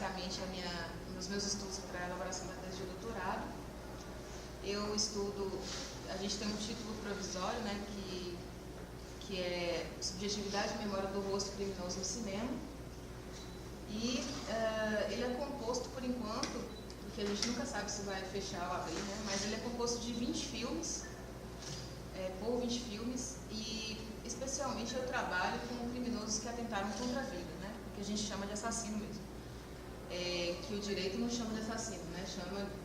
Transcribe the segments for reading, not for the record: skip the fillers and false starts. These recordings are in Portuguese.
basicamente os meus estudos para a elaboração da tese de doutorado. Eu estudo, a gente tem um título provisório, né, que é Subjetividade e Memória do Rosto Criminoso no Cinema. E ele é composto, por enquanto, porque a gente nunca sabe se vai fechar ou abrir, né, mas ele é composto de 20 filmes, por 20 filmes, e especialmente eu trabalho com criminosos que atentaram contra a vida, né, que a gente chama de assassino mesmo. Que o direito não chama de assassino, né,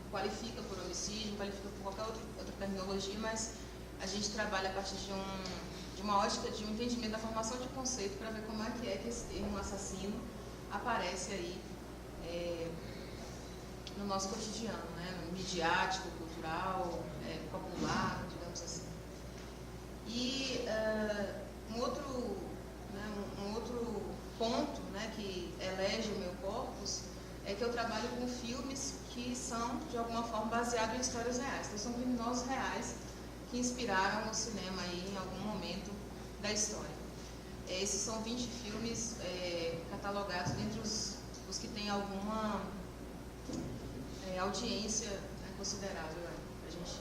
qualifica por homicídio, qualifica por qualquer outra terminologia, mas a gente trabalha a partir de uma ótica de um entendimento da formação de conceito para ver como é que esse termo assassino aparece aí no nosso cotidiano, né, no midiático, cultural, popular, digamos assim. E um outro ponto, né, que elege o meu corpus é que eu trabalho com filmes que são, de alguma forma, baseados em histórias reais. Então, são criminosos reais que inspiraram o cinema aí em algum momento da história. Esses são 20 filmes catalogados dentre os que têm alguma audiência, né, considerável para a gente.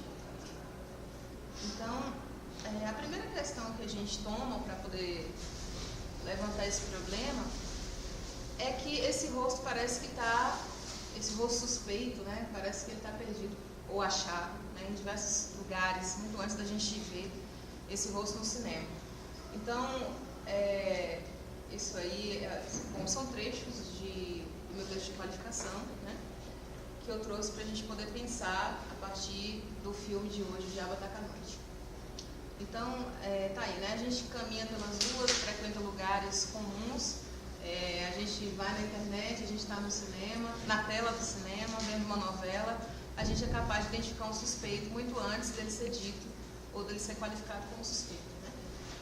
Então, a primeira questão que a gente toma para poder levantar esse problema é que esse rosto parece que está, esse rosto suspeito, né, parece que ele está perdido ou achado, né, em diversos lugares, muito antes da gente ver esse rosto no cinema. Então, isso aí, bom, são trechos do meu texto de qualificação, né, que eu trouxe para a gente poder pensar a partir do filme de hoje, O Diabo Ataca à Noite. Então, tá aí, né, a gente caminha pelas ruas, frequenta lugares comuns, a gente vai na internet, a gente está no cinema, na tela do cinema, vendo uma novela, a gente é capaz de identificar um suspeito muito antes dele ser dito ou dele ser qualificado como suspeito, né?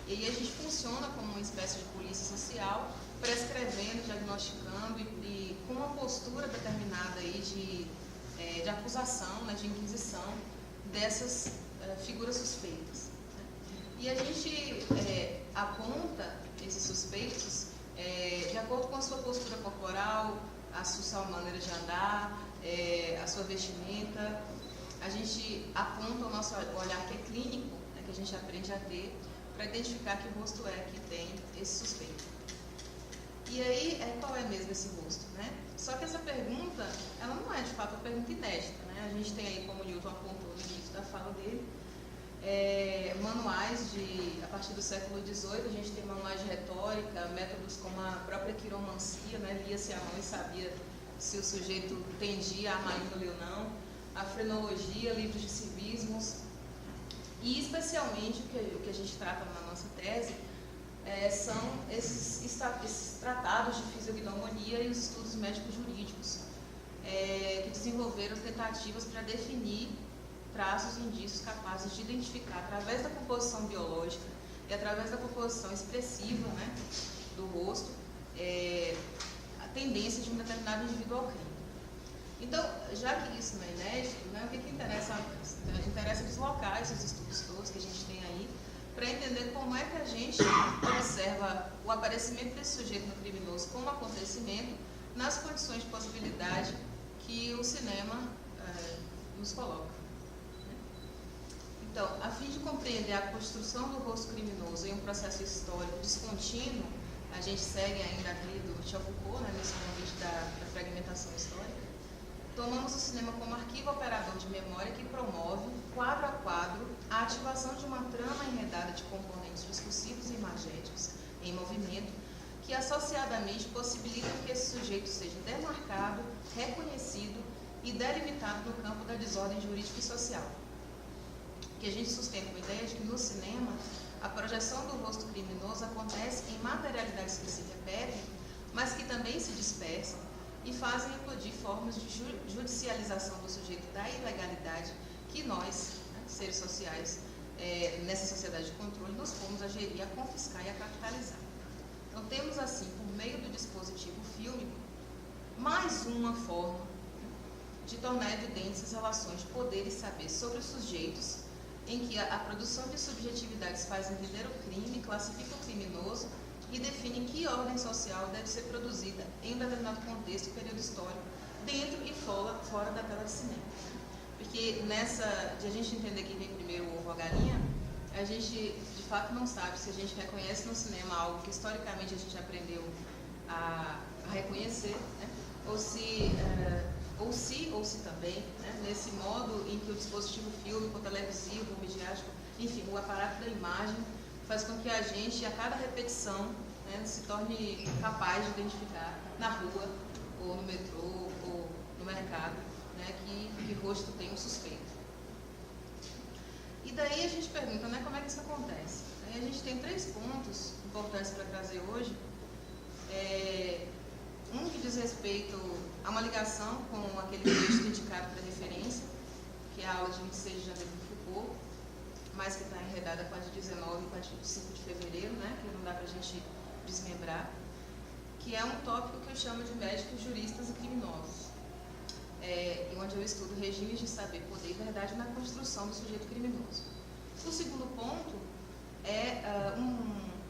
E aí a gente funciona como uma espécie de polícia social, prescrevendo, diagnosticando e com uma postura determinada aí de acusação, né, de inquisição dessas figuras suspeitas, né? E a gente aponta esses suspeitos de acordo com a sua postura corporal, a sua maneira de andar, a sua vestimenta. A gente aponta o nosso olhar que é clínico, né, que a gente aprende a ter, para identificar que rosto é que tem esse suspeito. E aí, qual é mesmo esse rosto, né? Só que essa pergunta, ela não é de fato uma pergunta inédita, né? A gente tem aí, como o Newton apontou no início da fala dele, manuais a partir do século XVIII, a gente tem manuais de retórica, métodos como a própria quiromancia, né? Lia-se a mão e sabia se o sujeito tendia a má índole ou não, a frenologia, livros de civismos, e especialmente o que a gente trata na nossa tese são esses tratados de fisiognomonia e os estudos médicos jurídicos, que desenvolveram tentativas para definir traços e indícios capazes de identificar, através da composição biológica e através da composição expressiva, né, do rosto, a tendência de um determinado indivíduo ao crime. Então, já que isso não é inédito, né, o que interessa? Interessa deslocar esses estudos todos que a gente tem aí para entender como é que a gente observa o aparecimento desse sujeito no criminoso como acontecimento nas condições de possibilidade que o cinema nos coloca. Então, a fim de compreender a construção do rosto criminoso em um processo histórico descontínuo, a gente segue ainda a trilha do Michel Foucault, né, nesse convite da fragmentação histórica. Tomamos o cinema como arquivo operador de memória que promove, quadro a quadro, a ativação de uma trama enredada de componentes discursivos e imagéticos em movimento, que associadamente possibilitam que esse sujeito seja demarcado, reconhecido e delimitado no campo da desordem jurídica e social. Que a gente sustenta uma ideia de que no cinema a projeção do rosto criminoso acontece em materialidades que se repetem, mas que também se dispersam e fazem eclodir formas de judicialização do sujeito da ilegalidade que nós, né, seres sociais, nessa sociedade de controle, nos pomos a gerir, a confiscar e a capitalizar. Então temos assim, por meio do dispositivo fílmico, mais uma forma de tornar evidentes as relações de poder e saber sobre os sujeitos, em que a produção de subjetividades faz entender o crime, classifica o criminoso e define que ordem social deve ser produzida em um determinado contexto e período histórico, dentro e fora da tela de cinema. Porque de a gente entender que vem primeiro o ovo ou a galinha, a gente de fato não sabe se a gente reconhece no cinema algo que historicamente a gente aprendeu a reconhecer, né? ou se também, né? nesse modo em que o dispositivo fílmico, televisivo, midiático, enfim, o aparato da imagem faz com que a gente, a cada repetição, né, se torne capaz de identificar na rua, ou no metrô, ou no mercado, né, que rosto tem um suspeito. E daí a gente pergunta, né, como é que isso acontece? Aí a gente tem 3 pontos importantes para trazer hoje. Um que diz respeito a uma ligação com aquele texto indicado para referência, que é a aula de 26 de janeiro do Foucault, mas que está enredada com a de 19 e com a de 5 de fevereiro, né, que não dá para a gente desmembrar, que é um tópico que eu chamo de médicos, juristas e criminosos, onde eu estudo regimes de saber, poder e verdade na construção do sujeito criminoso. O segundo ponto é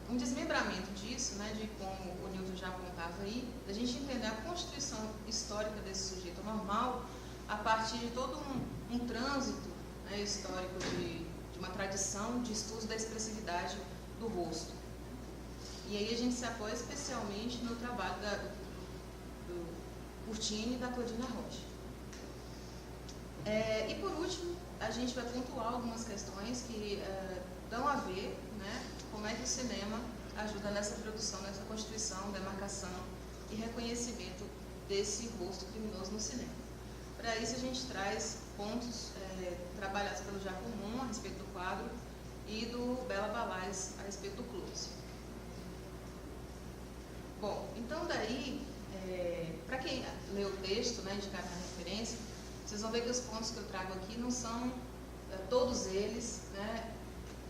um desmembramento disso, né, de como o Newton já apontava aí, da gente entender a constituição histórica desse sujeito normal a partir de todo um trânsito, né, histórico de uma tradição de estudo da expressividade do rosto. E aí a gente se apoia especialmente no trabalho do Curtini e da Claudina Rocha. E por último, a gente vai pontuar algumas questões que dão a ver, né, como é que o cinema ajuda nessa produção, nessa constituição, demarcação e reconhecimento desse rosto criminoso no cinema. Para isso a gente traz pontos trabalhados pelo Jacques Moon a respeito do quadro e do Bela Balais a respeito do close. Bom, então daí, para quem lê o texto, né, indicado na referência, vocês vão ver que os pontos que eu trago aqui não são todos eles, né,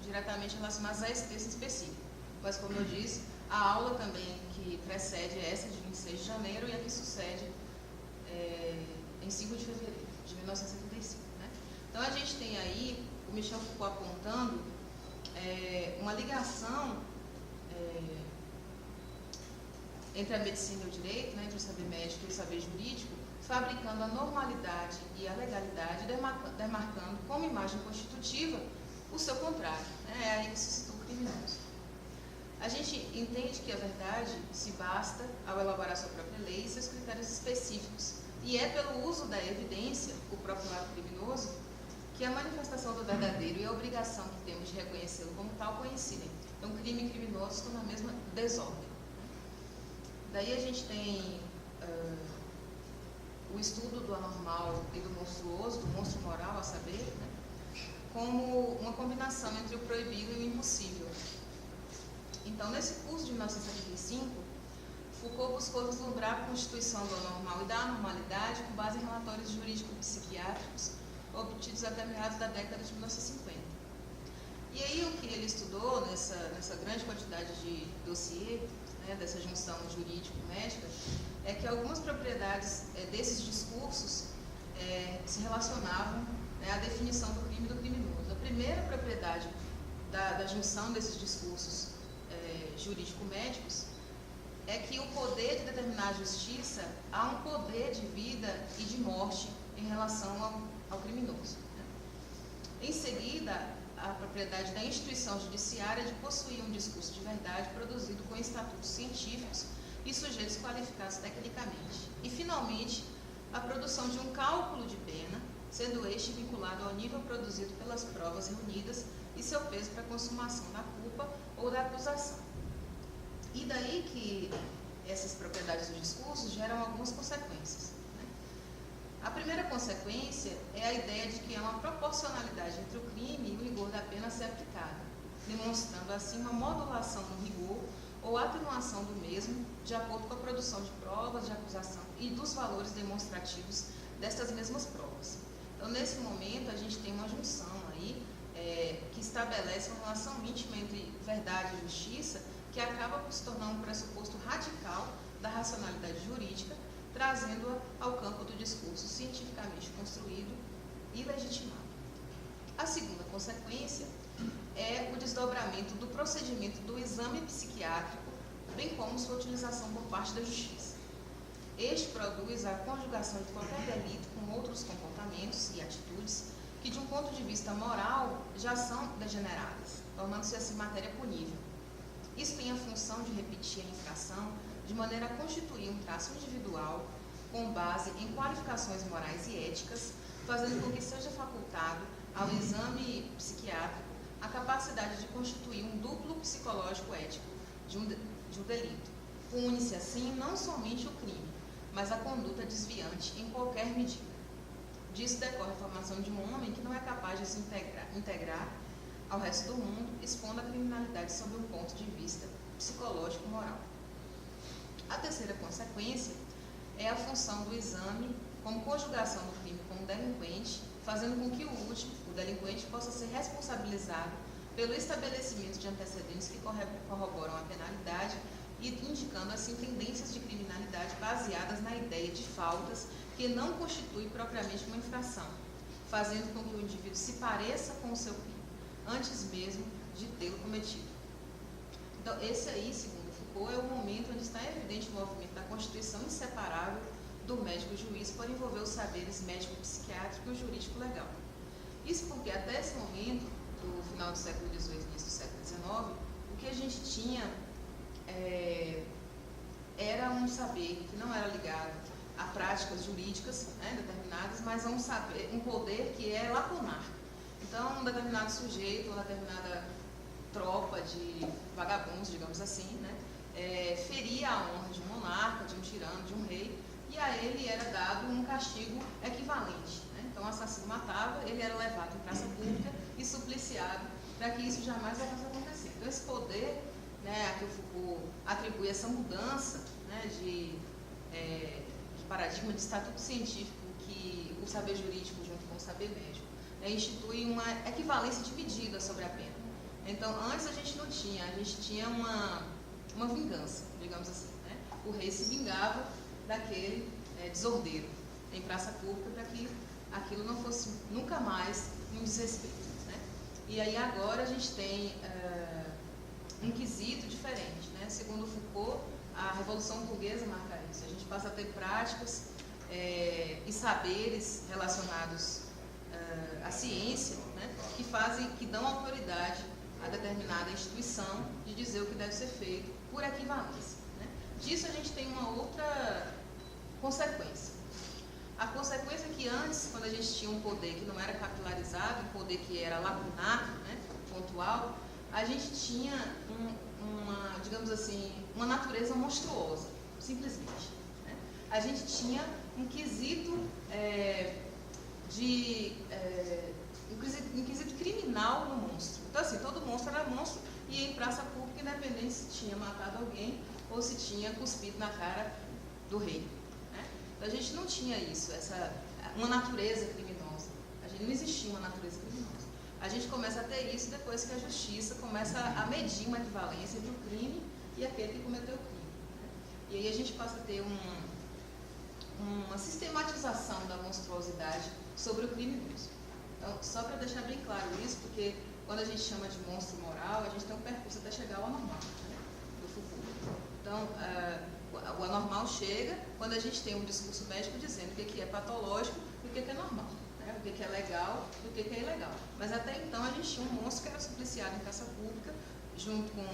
diretamente relacionados a esse texto específico. Mas, como eu disse, a aula também que precede essa de 26 de janeiro e a que sucede em 5 de fevereiro de 1975. Né? Então, a gente tem aí o Michel Foucault apontando uma ligação entre a medicina e o direito, né, entre o saber médico e o saber jurídico, fabricando a normalidade e a legalidade, demarcando como imagem constitutiva o seu contrário. Né? É aí que se situa o criminoso. A gente entende que a verdade se basta ao elaborar sua própria lei e seus critérios específicos. E é pelo uso da evidência, o próprio lado criminoso, que a manifestação do verdadeiro e a obrigação que temos de reconhecê-lo como tal coincidem. Então, crime e criminoso estão na mesma desordem. Daí a gente tem o estudo do anormal e do monstruoso, do monstro moral, a saber, né, como uma combinação entre o proibido e o impossível. Então, nesse curso de 1975, Foucault buscou vislumbrar a constituição do anormal e da anormalidade com base em relatórios jurídico-psiquiátricos obtidos até meados da década de 1950. E aí o que ele estudou nessa grande quantidade de dossiê, né, dessa junção jurídico-médica, é que algumas propriedades desses discursos se relacionavam, né, à definição do crime e do criminoso. A primeira propriedade da junção desses discursos jurídico-médicos é que o poder de determinar a justiça há um poder de vida e de morte em relação ao criminoso. Né? Em seguida, a propriedade da instituição judiciária de possuir um discurso de verdade produzido com estatutos científicos e sujeitos qualificados tecnicamente. E, finalmente, a produção de um cálculo de pena, sendo este vinculado ao nível produzido pelas provas reunidas e seu peso para a consumação da culpa ou da acusação. E daí que essas propriedades do discurso geram algumas consequências. Né? A primeira consequência é a ideia de que há uma proporcionalidade entre o crime e o rigor da pena a ser aplicada, demonstrando assim uma modulação no rigor ou atenuação do mesmo, de acordo com a produção de provas de acusação e dos valores demonstrativos destas mesmas provas. Então, nesse momento, a gente tem uma junção aí que estabelece uma relação íntima entre verdade e justiça, que acaba por se tornar um pressuposto radical da racionalidade jurídica, trazendo-a ao campo do discurso cientificamente construído e legitimado. A segunda consequência é o desdobramento do procedimento do exame psiquiátrico bem como sua utilização por parte da justiça. Este produz a conjugação de qualquer delito com outros comportamentos e atitudes que, de um ponto de vista moral, já são degeneradas, tornando-se assim matéria punível. Isso tem a função de repetir a infração de maneira a constituir um traço individual com base em qualificações morais e éticas, fazendo com que seja facultado ao exame psiquiátrico a capacidade de constituir um duplo psicológico ético de um delito. Pune-se assim não somente o crime, mas a conduta desviante em qualquer medida. Disso decorre a formação de um homem que não é capaz de se integrar ao resto do mundo, expondo a criminalidade sob um ponto de vista psicológico-moral. A terceira consequência é a função do exame como conjugação do crime com o delinquente, fazendo com que o último, o delinquente, possa ser responsabilizado pelo estabelecimento de antecedentes que corroboram a penalidade e indicando assim tendências de criminalidade baseadas na ideia de faltas que não constitui propriamente uma infração, fazendo com que o indivíduo se pareça com o seu crime, antes mesmo de tê-lo cometido. Então, esse aí, segundo Foucault, é o momento onde está evidente o movimento da constituição inseparável do médico-juiz por envolver os saberes médico-psiquiátrico e jurídico-legal. Isso porque até esse momento, do final do século XVIII e início do século XIX, o que a gente tinha era um saber que não era ligado a práticas jurídicas determinadas, mas a um saber, um poder que é lacunar. Então, um determinado sujeito, uma determinada tropa de vagabundos, digamos assim, feria a honra de um monarca, de um tirano, de um rei, e a ele era dado um castigo equivalente. Então, o assassino matava, ele era levado em praça pública e supliciado para que isso jamais voltasse a acontecer. Então, esse poder a que o Foucault atribui essa mudança de paradigma de estatuto científico que o saber jurídico junto com o saber médico institui uma equivalência de medida sobre a pena. Então, antes a gente não tinha, a gente tinha uma vingança, digamos assim. O rei se vingava daquele desordeiro em praça pública para que aquilo não fosse nunca mais um desrespeito. E aí agora a gente tem um quesito diferente. Segundo Foucault, a Revolução Burguesa marca isso. A gente passa a ter práticas e saberes relacionados à ciência, que dão autoridade a determinada instituição de dizer o que deve ser feito por equivalência. Disso a gente tem uma outra consequência. A consequência é que antes, quando a gente tinha um poder que não era capilarizado, um poder que era lacunar, pontual, a gente tinha digamos assim, uma natureza monstruosa, simplesmente. A gente tinha um quesito um quesito criminal no monstro. Então, assim, todo monstro era monstro e ia em praça pública, independente se tinha matado alguém ou se tinha cuspido na cara do rei. Então, a gente não tinha isso, uma natureza criminosa. Não existia uma natureza criminosa. A gente começa a ter isso depois que a justiça começa a medir uma equivalência entre o crime e aquele que cometeu o crime. E aí a gente passa a ter uma sistematização da monstruosidade sobre o criminoso. Então, só para deixar bem claro isso, porque quando a gente chama de monstro moral, a gente tem um percurso até chegar ao anormal, do Foucault. Então, o anormal chega quando a gente tem um discurso médico dizendo o que é patológico e o que é normal, o que é legal e o que é ilegal. Mas até então a gente tinha um monstro que era supliciado em praça pública, junto com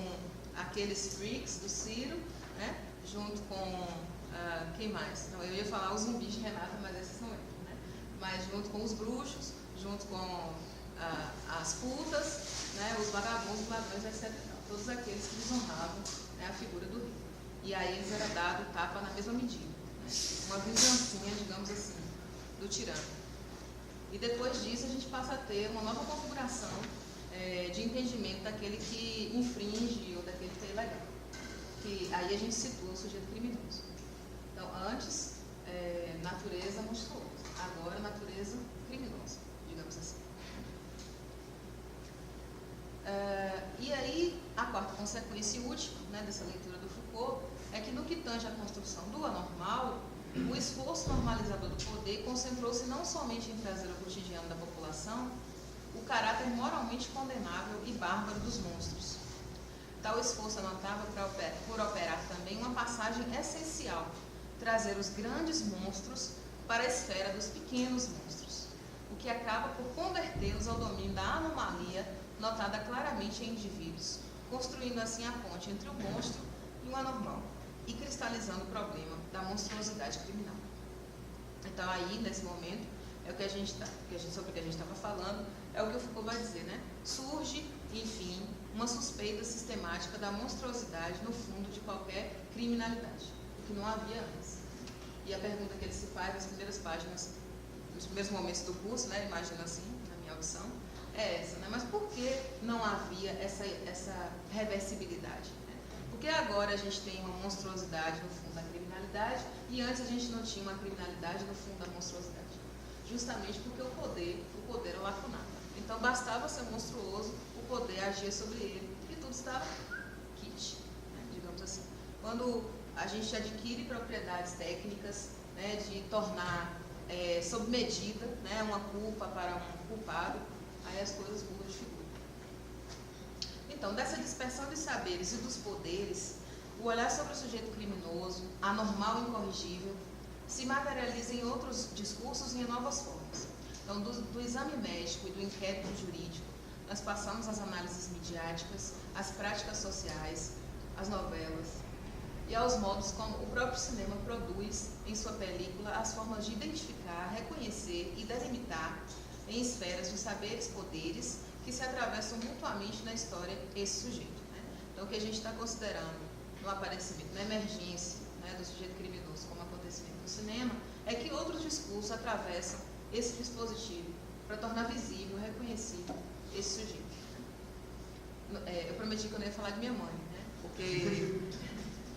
aqueles freaks do Ciro, junto com quem mais? Não, eu ia falar os zumbis de Renata, mas esses não entram, mas junto com os bruxos, junto com as putas, os vagabundos, ladrões, etc. Todos aqueles que desonravam a figura do rei. E a eles era dado tapa na mesma medida, uma vingancinha, digamos assim, do tirano. E depois disso a gente passa a ter uma nova configuração de entendimento daquele que infringe ou daquele que é ilegal. Que aí a gente situa o sujeito criminoso. Então, antes, natureza monstruosa, agora natureza criminosa, digamos assim. E aí, a quarta consequência e última dessa leitura do Foucault é que, no que tange à construção do anormal, o esforço normalizador do poder concentrou-se não somente em trazer ao cotidiano da população o caráter moralmente condenável e bárbaro dos monstros, Tal esforço anotava por operar também uma passagem essencial, trazer os grandes monstros para a esfera dos pequenos monstros, o que acaba por convertê-los ao domínio da anomalia notada claramente em indivíduos, construindo assim a ponte entre o monstro e o anormal, e cristalizando o problema da monstruosidade criminal. Então aí, nesse momento, é o que a gente sobre o que a gente estava falando, é o que o Foucault vai dizer, né? Surge, enfim, uma suspeita sistemática da monstruosidade no fundo de qualquer criminalidade, o que não havia antes. E a pergunta que ele se faz nas primeiras páginas, nos primeiros momentos do curso, né? Imagino assim, na minha audição, é essa, né? Mas por que não havia essa reversibilidade? Né? Porque agora a gente tem uma monstruosidade no fundo da criminalidade e antes a gente não tinha uma criminalidade no fundo da monstruosidade. Justamente porque o poder é lacunado. Então bastava ser monstruoso, o poder agia sobre ele e tudo estava kit, né? Digamos assim. Quando a gente adquire propriedades técnicas, né, de tornar sob medida, né, uma culpa para um culpado, aí as coisas mudam de figura. Então, dessa dispersão de saberes e dos poderes, o olhar sobre o sujeito criminoso, anormal e incorrigível, se materializa em outros discursos e em novas formas. Então, do exame médico e do inquérito jurídico, nós passamos às análises midiáticas, às práticas sociais, às novelas, e aos modos como o próprio cinema produz em sua película as formas de identificar, reconhecer e delimitar em esferas de saberes poderes que se atravessam mutuamente na história esse sujeito. Né? Então, o que a gente está considerando no aparecimento, na emergência, né, do sujeito criminoso como acontecimento no cinema, é que outros discursos atravessam esse dispositivo para tornar visível, reconhecível esse sujeito. Eu prometi que eu não ia falar de minha mãe, né? Porque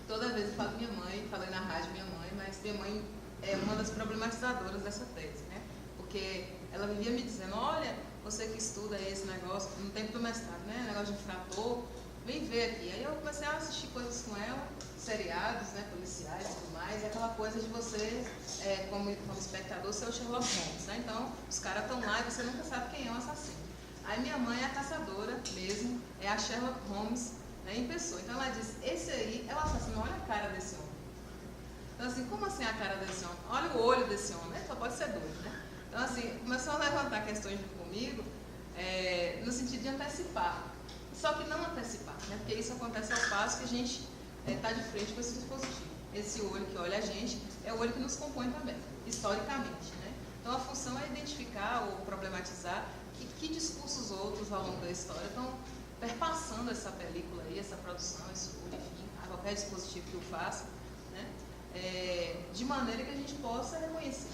toda vez eu falo de minha mãe, falei na rádio minha mãe, mas minha mãe é uma das problematizadoras dessa tese, né? Porque ela vivia me dizendo, olha, você que estuda esse negócio, no tempo do mestrado, né? Negócio de infrator, vem ver aqui. Aí eu comecei a assistir coisas com ela, seriados, né, policiais e tudo mais, e aquela coisa de você, como espectador, ser o Sherlock Holmes, né? Então, os caras estão lá e você nunca sabe quem é o assassino. Aí minha mãe é a caçadora mesmo, é a Sherlock Holmes, né, em pessoa. Então ela diz, esse aí é o assassino, olha a cara desse homem. Então assim, como assim a cara desse homem? Olha o olho desse homem, só pode ser doido, né? Então assim, começou a levantar questões comigo, no sentido de antecipar. Só que não antecipar, né? Porque isso acontece ao passo que a gente está de frente com esse dispositivo. Esse olho que olha a gente é o olho que nos compõe também, historicamente, né? Então a função é identificar ou problematizar que discursos outros ao longo da história estão perpassando essa película aí, essa produção, esse olho, enfim, a qualquer dispositivo que o faça, né? De maneira que a gente possa reconhecer,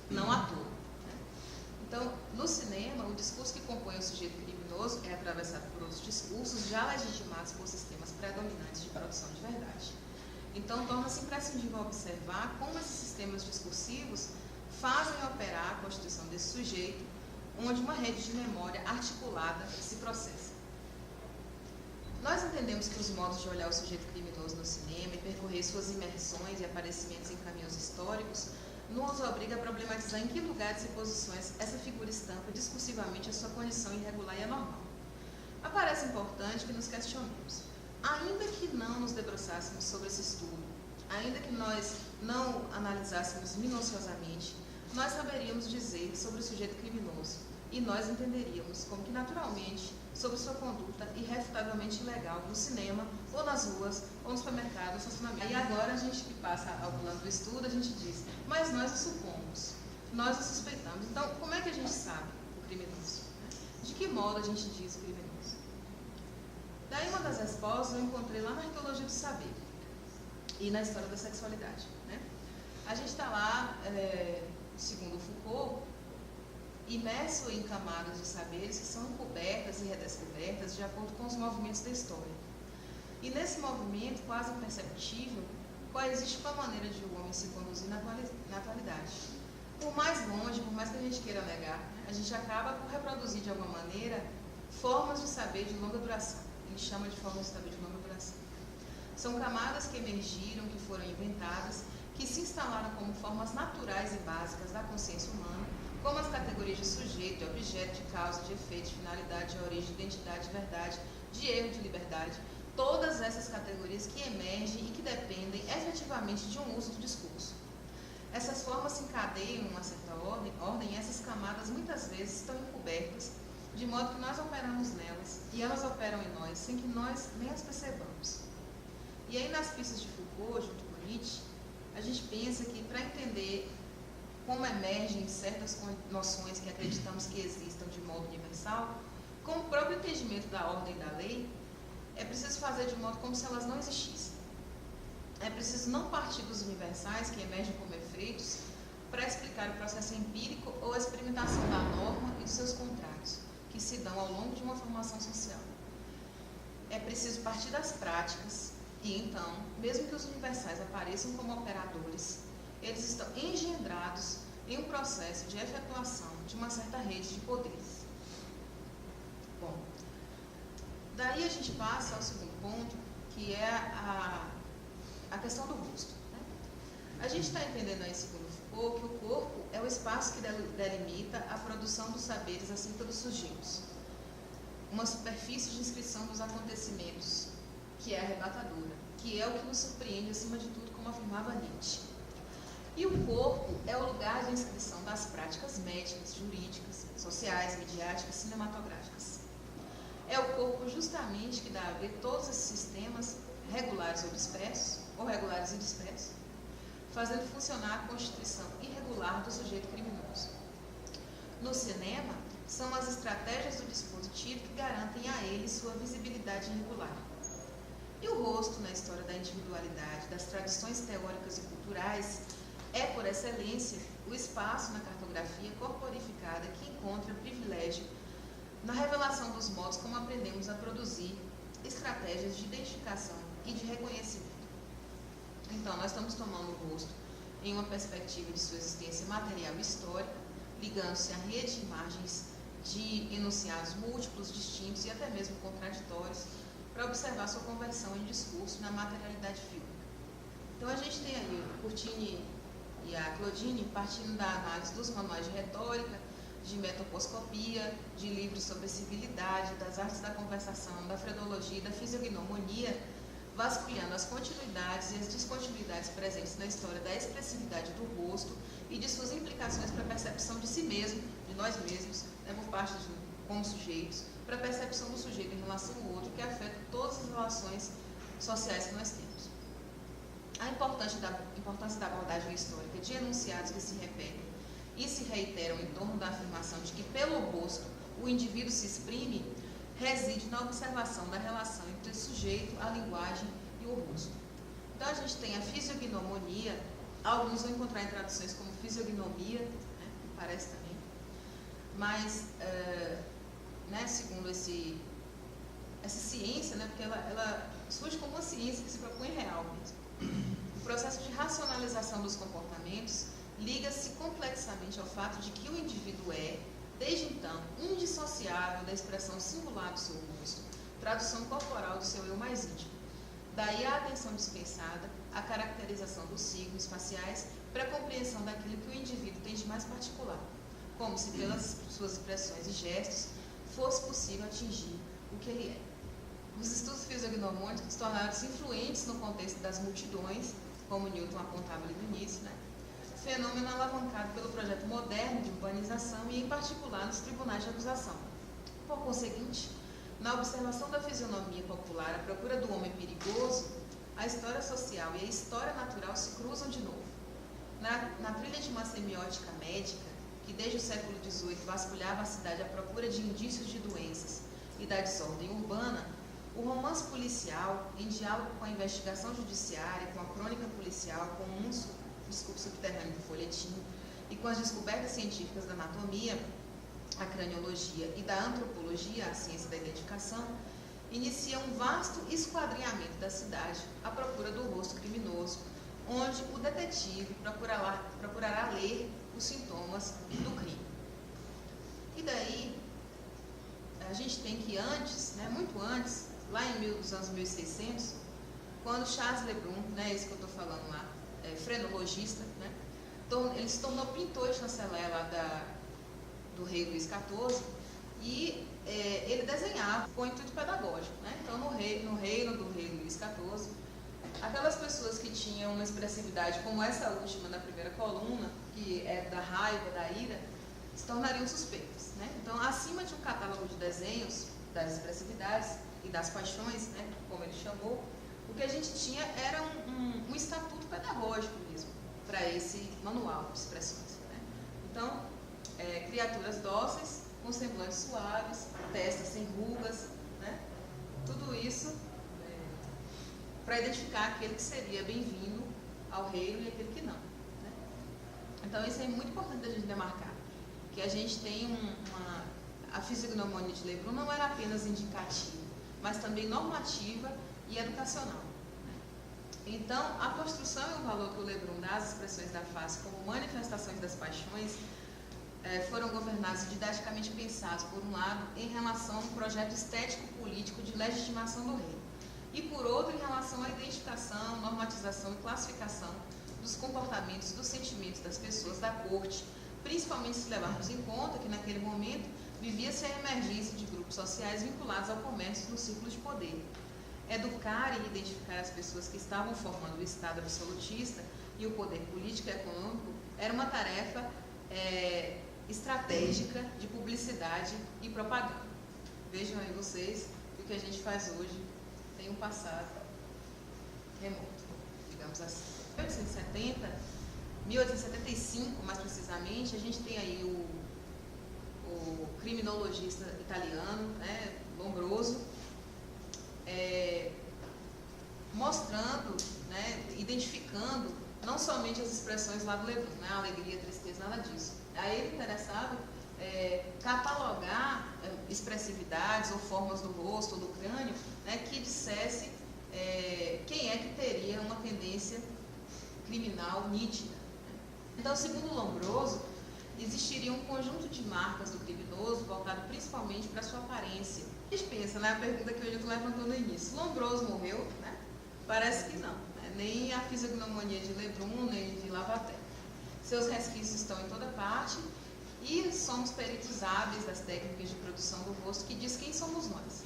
não à toa. Né? Então, no cinema, o discurso que compõe o sujeito criminoso é atravessado por outros discursos já legitimados por sistemas predominantes de produção de verdade. Então, torna-se imprescindível observar como esses sistemas discursivos fazem operar a constituição desse sujeito, onde uma rede de memória articulada se processa. Nós entendemos que os modos de olhar o sujeito criminoso no cinema e percorrer suas imersões e aparecimentos em caminhos históricos nos obriga a problematizar em que lugares e posições essa figura estampa discursivamente a sua condição irregular e anormal. Aparece importante que nos questionemos. Ainda que não nos debruçássemos sobre esse estudo, ainda que nós não analisássemos minuciosamente, nós saberíamos dizer sobre o sujeito criminoso e nós entenderíamos como que naturalmente sobre sua conduta irrefutavelmente ilegal no cinema, ou nas ruas, ou no supermercado, no estacionamento. E agora a gente que passa ao plano do estudo, a gente diz, mas nós o supomos, nós o suspeitamos. Então, como é que a gente sabe o criminoso? De que modo a gente diz o criminoso? Daí uma das respostas eu encontrei lá na arqueologia do saber e na história da sexualidade. Né? A gente está lá, segundo Foucault, imerso em camadas de saberes que são encobertas e redescobertas de acordo com os movimentos da história. E nesse movimento, quase imperceptível, coexiste com a maneira de o homem se conduzir na atualidade. Por mais longe, por mais que a gente queira negar, a gente acaba por reproduzir de alguma maneira formas de saber de longa duração. A gente chama de formas de saber de longa duração. São camadas que emergiram, que foram inventadas, que se instalaram como formas naturais e básicas da consciência humana, como as categorias de sujeito, de objeto, de causa, de efeito, de finalidade, de origem, de identidade, de verdade, de erro de liberdade, todas essas categorias que emergem e que dependem efetivamente de um uso do discurso. Essas formas se encadeiam em uma certa ordem e essas camadas muitas vezes estão encobertas, de modo que nós operamos nelas e elas operam em nós, sem que nós nem as percebamos. E aí nas pistas de Foucault, junto com Nietzsche, a gente pensa que para entender como emergem certas noções que acreditamos que existam de modo universal, com o próprio entendimento da ordem e da lei, é preciso fazer de modo como se elas não existissem. É preciso não partir dos universais que emergem como efeitos para explicar o processo empírico ou a experimentação da norma e dos seus contrários, que se dão ao longo de uma formação social. É preciso partir das práticas e, então, mesmo que os universais apareçam como operadores, eles estão engendrados em um processo de efetuação de uma certa rede de poderes. Bom, daí a gente passa ao segundo ponto, que é a questão do rosto. Né? A gente está entendendo aí, segundo Foucault, que o corpo é o espaço que delimita a produção dos saberes acerca dos sujeitos. Uma superfície de inscrição dos acontecimentos, que é arrebatadora, que é o que nos surpreende acima de tudo, como afirmava Nietzsche. E o corpo é o lugar de inscrição das práticas médicas, jurídicas, sociais, midiáticas, cinematográficas. É o corpo justamente que dá a ver todos esses sistemas regulares ou dispersos, ou regulares e dispersos, fazendo funcionar a constituição irregular do sujeito criminoso. No cinema, são as estratégias do dispositivo que garantem a ele sua visibilidade irregular. E o rosto, na história da individualidade, das tradições teóricas e culturais, é, por excelência, o espaço na cartografia corporificada que encontra privilégio na revelação dos modos como aprendemos a produzir estratégias de identificação e de reconhecimento. Então, nós estamos tomando o rosto em uma perspectiva de sua existência material e histórica, ligando-se à rede de imagens de enunciados múltiplos, distintos e até mesmo contraditórios, para observar sua conversão em discurso na materialidade fílmica. Então, a gente tem aí o Curtini e a Claudine partindo da análise dos manuais de retórica, de metoposcopia, de livros sobre civilidade, das artes da conversação, da frenologia e da fisiognomonia, vasculhando as continuidades e as descontinuidades presentes na história da expressividade do rosto e de suas implicações para a percepção de si mesmo, de nós mesmos, né, por parte como sujeitos, para a percepção do sujeito em relação ao outro, que afeta todas as relações sociais que nós temos. A importância da abordagem histórica de enunciados que se repetem e se reiteram em torno da afirmação de que, pelo rosto, o indivíduo se exprime, reside na observação da relação entre o sujeito, a linguagem e o rosto. Então, a gente tem a fisiognomonia, alguns vão encontrar em traduções como fisiognomia, né, parece também, mas, né, segundo essa ciência, né, porque ela surge como uma ciência que se propõe real mesmo. O processo de racionalização dos comportamentos liga-se complexamente ao fato de que o indivíduo é, desde então, indissociável da expressão singular do seu rosto, tradução corporal do seu eu mais íntimo. Daí a atenção dispensada à caracterização dos signos faciais para a compreensão daquilo que o indivíduo tem de mais particular, como se pelas suas expressões e gestos fosse possível atingir o que ele é. Os estudos fisiognomônicos tornaram-se influentes no contexto das multidões, como Newton apontava ali no início, né? Fenômeno alavancado pelo projeto moderno de urbanização e, em particular, nos tribunais de acusação. Por conseguinte, na observação da fisionomia popular à procura do homem perigoso, a história social e a história natural se cruzam de novo. Na trilha de uma semiótica médica, que desde o século XVIII vasculhava a cidade à procura de indícios de doenças e da desordem urbana, o romance policial, em diálogo com a investigação judiciária, com a crônica policial, com o mundo subterrâneo do folhetim e com as descobertas científicas da anatomia, a craniologia e da antropologia, a ciência da identificação, inicia um vasto esquadrinhamento da cidade à procura do rosto criminoso, onde o detetive procurará ler os sintomas do crime. E daí, a gente tem que antes, né, muito antes, lá dos anos 1600, quando Charles Lebrun, né, esse que eu estou falando lá, frenologista, né, ele se tornou pintor e chanceler lá do rei Luís XIV, E ele desenhava com intuito pedagógico, né? Então, no reino do rei Luís XIV, aquelas pessoas que tinham uma expressividade como essa última na primeira coluna, que é da raiva, da ira, se tornariam suspeitas, né? Então, acima de um catálogo de desenhos das expressividades e das paixões, né, como ele chamou, o que a gente tinha era um estatuto pedagógico mesmo para esse manual de expressões, né? Então, criaturas dóceis, com semblantes suaves, testas sem rugas, né? Tudo isso para identificar aquele que seria bem-vindo ao reino e aquele que não, né? Então, isso é muito importante a gente demarcar, que a gente tem a fisiognomonia de Lebrun não era apenas indicativa, mas também normativa e educacional, né? Então, a construção e o valor que o Lebrun dá às expressões da face como manifestações das paixões foram governados e didaticamente pensados, por um lado, em relação a um projeto estético-político de legitimação do reino, e por outro, em relação à identificação, normatização e classificação dos comportamentos, dos sentimentos das pessoas da corte, principalmente se levarmos em conta que, naquele momento, vivia-se a emergência de grupos sociais vinculados ao comércio no círculo de poder. Educar e identificar as pessoas que estavam formando o Estado absolutista e o poder político e econômico era uma tarefa estratégica de publicidade e propaganda. Vejam aí vocês que o que a gente faz hoje tem um passado remoto, digamos assim. Em 1875, mais precisamente, a gente tem aí o criminologista italiano, né, Lombroso, mostrando, né, identificando não somente as expressões lá do Lebrun, né, alegria, tristeza, nada disso. A ele interessava catalogar expressividades ou formas do rosto ou do crânio, né, que dissesse quem é que teria uma tendência criminal nítida. Então, segundo Lombroso, existiria um conjunto de marcas do criminoso voltado principalmente para a sua aparência. A gente pensa, né, a pergunta que eu já levantou no início. Lombroso morreu, né? Parece que não, né? Nem a fisiognomonia de Lebrun, nem de Lavater. Seus resquícios estão em toda parte e somos peritos hábeis das técnicas de produção do rosto que diz quem somos nós.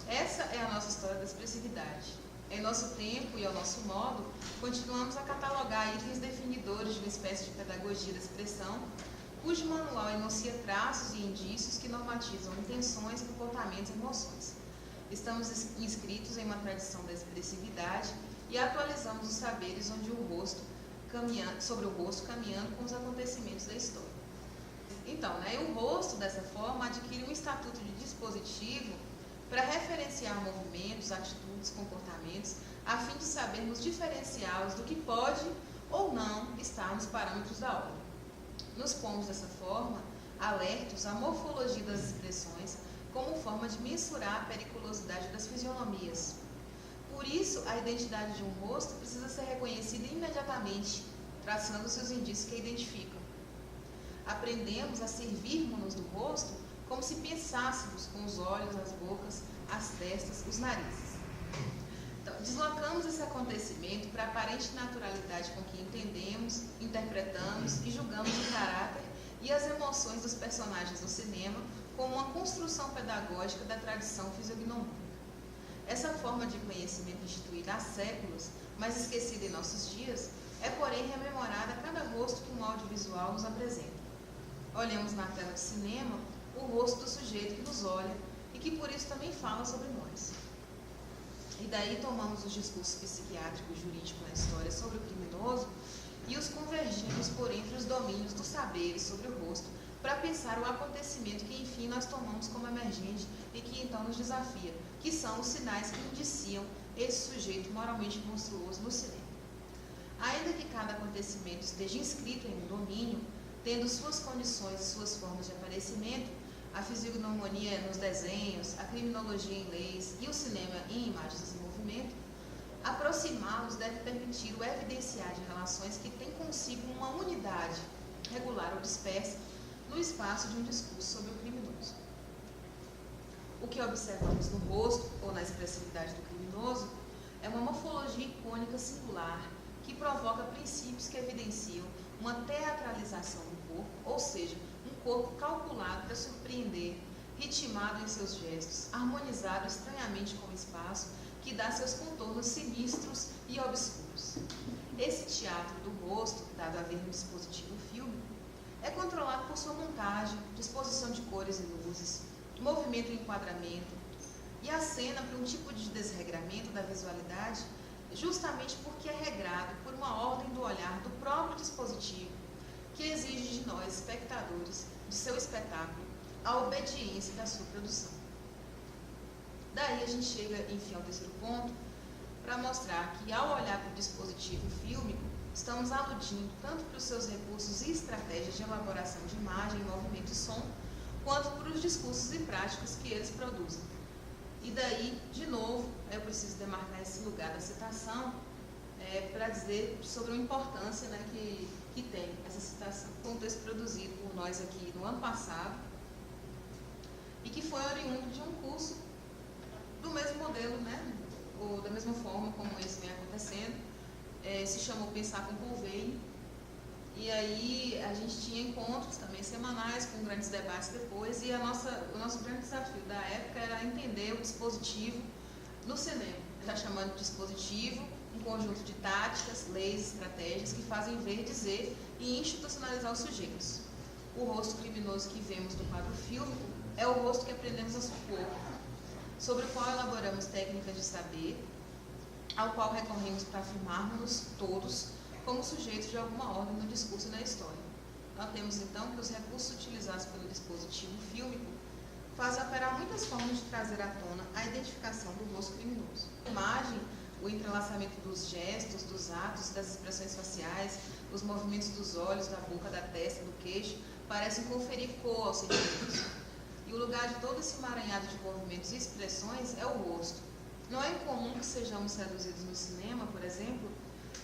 Essa é a nossa história da expressividade. Em nosso tempo e ao nosso modo, continuamos a catalogar itens definidores de uma espécie de pedagogia da expressão, cujo manual enuncia traços e indícios que normatizam intenções, comportamentos e emoções. Estamos inscritos em uma tradição da expressividade e atualizamos os saberes sobre o rosto caminhando com os acontecimentos da história. Então, né, o rosto, dessa forma, adquire um estatuto de dispositivo para referenciar movimentos, atitudes, comportamentos, a fim de sabermos diferenciá-los do que pode ou não estar nos parâmetros da obra. Nos pomos dessa forma, alertos à morfologia das expressões como forma de mensurar a periculosidade das fisionomias. Por isso, a identidade de um rosto precisa ser reconhecida imediatamente, traçando seus indícios que a identificam. Aprendemos a servirmos-nos do rosto como se pensássemos com os olhos, as bocas, as testas, os narizes. Então, deslocamos esse acontecimento para a aparente naturalidade com que entendemos, interpretamos e julgamos o caráter e as emoções dos personagens do cinema como uma construção pedagógica da tradição fisiognomônica. Essa forma de conhecimento instituída há séculos, mas esquecida em nossos dias, é, porém, rememorada a cada rosto que um audiovisual nos apresenta. Olhamos na tela de cinema o rosto do sujeito que nos olha e que por isso também fala sobre nós. E daí tomamos os discursos psiquiátrico e jurídico na história sobre o criminoso e os convergimos por entre os domínios dos saberes sobre o rosto para pensar o acontecimento que, enfim, nós tomamos como emergente e que então nos desafia, que são os sinais que indiciam esse sujeito moralmente monstruoso no cinema. Ainda que cada acontecimento esteja inscrito em um domínio, tendo suas condições e suas formas de aparecimento, a fisiognomonia nos desenhos, a criminologia em leis e o cinema em imagens em movimento, aproximá-los deve permitir o evidenciar de relações que têm consigo uma unidade, regular ou dispersa, no espaço de um discurso sobre o criminoso. O que observamos no rosto ou na expressividade do criminoso é uma morfologia icônica singular que provoca princípios que evidenciam uma teatralização do corpo, ou seja, um corpo calculado para surpreender, ritmado em seus gestos, harmonizado estranhamente com o espaço, que dá seus contornos sinistros e obscuros. Esse teatro do rosto, dado a ver no dispositivo fílmico, é controlado por sua montagem, disposição de cores e luzes, movimento e enquadramento, e acena para um tipo de desregramento da visualidade justamente porque é regrado por uma ordem do olhar do próprio dispositivo, que exige de nós, espectadores, de seu espetáculo, a obediência da sua produção. Daí a gente chega, enfim, ao terceiro ponto, para mostrar que ao olhar para o dispositivo fílmico, estamos aludindo tanto para os seus recursos e estratégias de elaboração de imagem, movimento e som, quanto para os discursos e práticas que eles produzem. E daí, de novo, eu preciso demarcar esse lugar da citação para dizer sobre a importância, né, que tem essa citação. Um texto produzido por nós aqui no ano passado e que foi oriundo de um curso do mesmo modelo, né, ou da mesma forma como esse vem acontecendo, se chamou Pensar com Polvein. E aí a gente tinha encontros também semanais com grandes debates depois, e o nosso grande desafio da época era entender o dispositivo no cinema, já chamando de dispositivo um conjunto de táticas, leis, estratégias que fazem ver, dizer e institucionalizar os sujeitos. O rosto criminoso que vemos no quadro fílmico é o rosto que aprendemos a supor, sobre o qual elaboramos técnicas de saber, ao qual recorremos para afirmarmos todos como sujeitos de alguma ordem no discurso e na história. Notemos então que os recursos utilizados pelo dispositivo fílmico fazem operar muitas formas de trazer à tona a identificação do rosto criminoso. A imagem, o entrelaçamento dos gestos, dos atos, das expressões faciais, os movimentos dos olhos, da boca, da testa, do queixo, parecem conferir cor aos sentimentos. E o lugar de todo esse emaranhado de movimentos e expressões é o rosto. Não é incomum que sejamos seduzidos no cinema, por exemplo,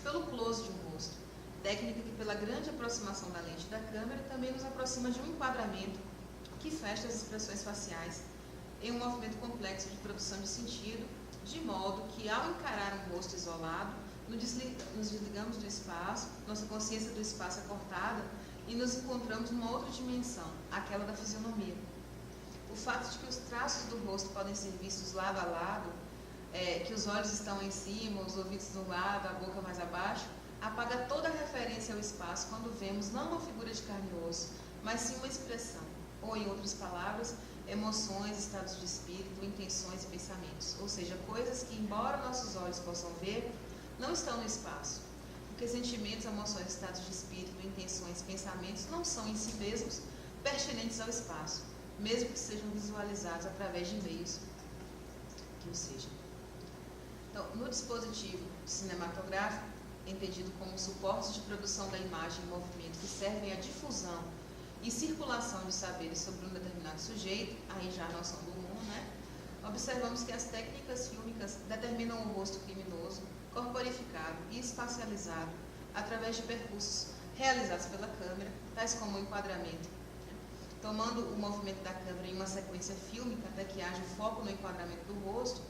pelo close de um rosto, técnica que, pela grande aproximação da lente da câmera, também nos aproxima de um enquadramento que fecha as expressões faciais em um movimento complexo de produção de sentido, de modo que, ao encarar um rosto isolado, nos desligamos do espaço, nossa consciência do espaço é cortada e nos encontramos numa outra dimensão, aquela da fisionomia. O fato de que os traços do rosto podem ser vistos lado a lado, que os olhos estão em cima, os ouvidos do lado, a boca mais abaixo, apaga toda a referência ao espaço quando vemos não uma figura de carne e osso, mas sim uma expressão, ou em outras palavras, emoções, estados de espírito, intenções e pensamentos, ou seja, coisas que, embora nossos olhos possam ver, não estão no espaço, porque sentimentos, emoções, estados de espírito, intenções, pensamentos não são em si mesmos pertinentes ao espaço, mesmo que sejam visualizados através de meios que o sejam. Então, no dispositivo cinematográfico, entendido como suportes de produção da imagem e movimento que servem à difusão e circulação de saberes sobre um determinado sujeito, aí já a noção do mundo, né? Observamos que as técnicas fílmicas determinam o rosto criminoso, corporificado e espacializado através de percursos realizados pela câmera, tais como o enquadramento, tomando o movimento da câmera em uma sequência fílmica até que haja o foco no enquadramento do rosto.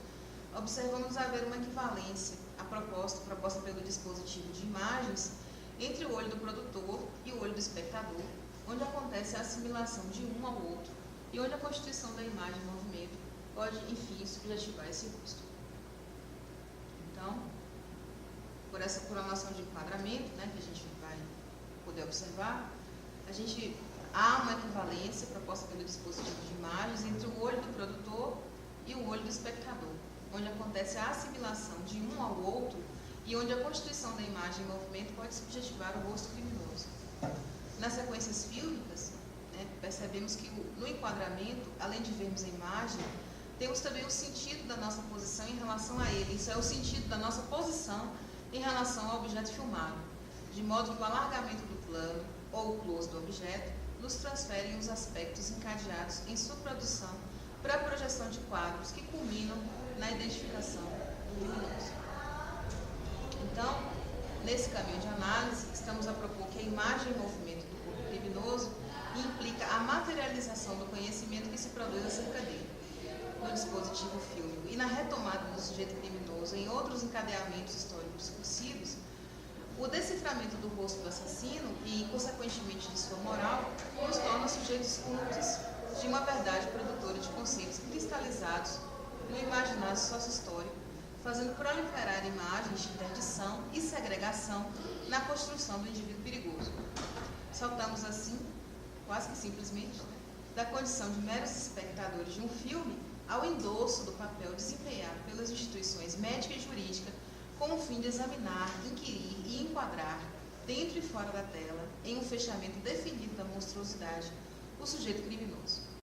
Observamos haver uma equivalência à proposta pelo dispositivo de imagens entre o olho do produtor e o olho do espectador, onde acontece a assimilação de um ao outro e onde a constituição da imagem e movimento pode, enfim, subjetivar esse rosto. Então, por a noção de enquadramento, né, que a gente vai poder observar, há uma equivalência proposta pelo dispositivo de imagens entre o olho do produtor e o olho do espectador, onde acontece a assimilação de um ao outro e onde a constituição da imagem e movimento pode subjetivar o rosto criminoso. Nas sequências fílmicas, né, percebemos que no enquadramento, além de vermos a imagem, temos também o sentido da nossa posição em relação a ele. Isso é o sentido da nossa posição em relação ao objeto filmado, de modo que o alargamento do plano ou o close do objeto nos transferem os aspectos encadeados em sua produção para a projeção de quadros que culminam na identificação do criminoso. Então, nesse caminho de análise, estamos a propor que a imagem e movimento do corpo criminoso implica a materialização do conhecimento que se produz acerca dele, no dispositivo fílmico e na retomada do sujeito criminoso em outros encadeamentos históricos discursivos. O deciframento do rosto do assassino e, consequentemente, de sua moral, nos torna sujeitos úteis de uma verdade produtora de conceitos cristalizados no imaginário sócio-histórico, fazendo proliferar imagens de interdição e segregação na construção do indivíduo perigoso. Saltamos assim, quase que simplesmente, da condição de meros espectadores de um filme ao endosso do papel desempenhado pelas instituições médica e jurídica com o fim de examinar, inquirir e enquadrar, dentro e fora da tela, em um fechamento definido da monstruosidade, o sujeito criminoso.